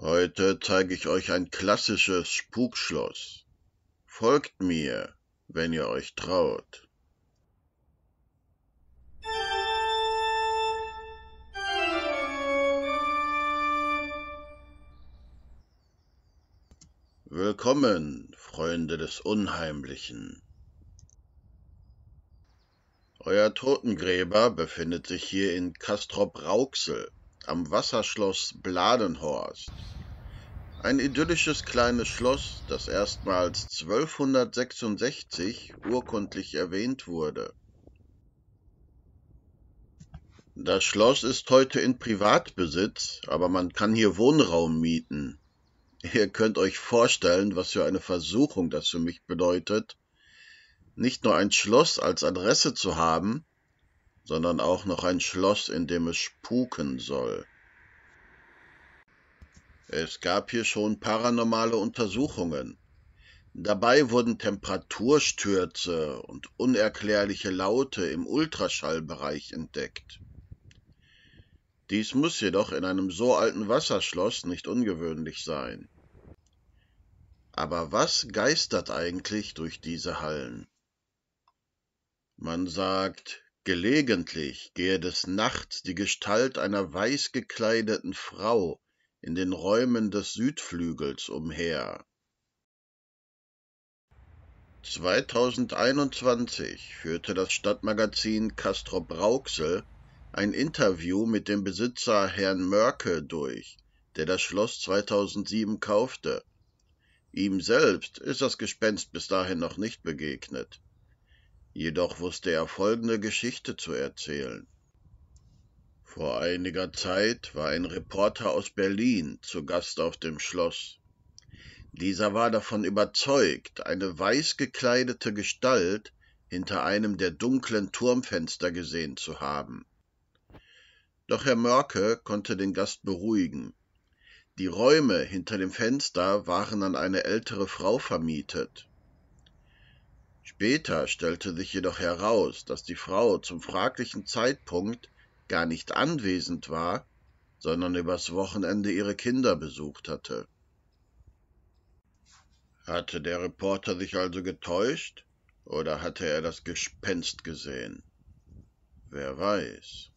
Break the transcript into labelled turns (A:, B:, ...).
A: Heute zeige ich euch ein klassisches Spukschloss. Folgt mir, wenn ihr euch traut. Willkommen, Freunde des Unheimlichen. Euer Totengräber befindet sich hier in Castrop-Rauxel am Wasserschloss Bladenhorst. Ein idyllisches kleines Schloss, das erstmals 1266 urkundlich erwähnt wurde. Das Schloss ist heute in Privatbesitz, aber man kann hier Wohnraum mieten. Ihr könnt euch vorstellen, was für eine Versuchung das für mich bedeutet, nicht nur ein Schloss als Adresse zu haben, sondern auch noch ein Schloss, in dem es spuken soll. Es gab hier schon paranormale Untersuchungen. Dabei wurden Temperaturstürze und unerklärliche Laute im Ultraschallbereich entdeckt. Dies muss jedoch in einem so alten Wasserschloss nicht ungewöhnlich sein. Aber was geistert eigentlich durch diese Hallen? Man sagt, gelegentlich gehe des Nachts die Gestalt einer weiß gekleideten Frau in den Räumen des Südflügels umher. 2021 führte das Stadtmagazin Castrop-Rauxel ein Interview mit dem Besitzer Herrn Mörke durch, der das Schloss 2007 kaufte. Ihm selbst ist das Gespenst bis dahin noch nicht begegnet. Jedoch wusste er folgende Geschichte zu erzählen. Vor einiger Zeit war ein Reporter aus Berlin zu Gast auf dem Schloss. Dieser war davon überzeugt, eine weiß gekleidete Gestalt hinter einem der dunklen Turmfenster gesehen zu haben. Doch Herr Mörke konnte den Gast beruhigen. Die Räume hinter dem Fenster waren an eine ältere Frau vermietet. Später stellte sich jedoch heraus, dass die Frau zum fraglichen Zeitpunkt gar nicht anwesend war, sondern übers Wochenende ihre Kinder besucht hatte. Hatte der Reporter sich also getäuscht, oder hatte er das Gespenst gesehen? Wer weiß.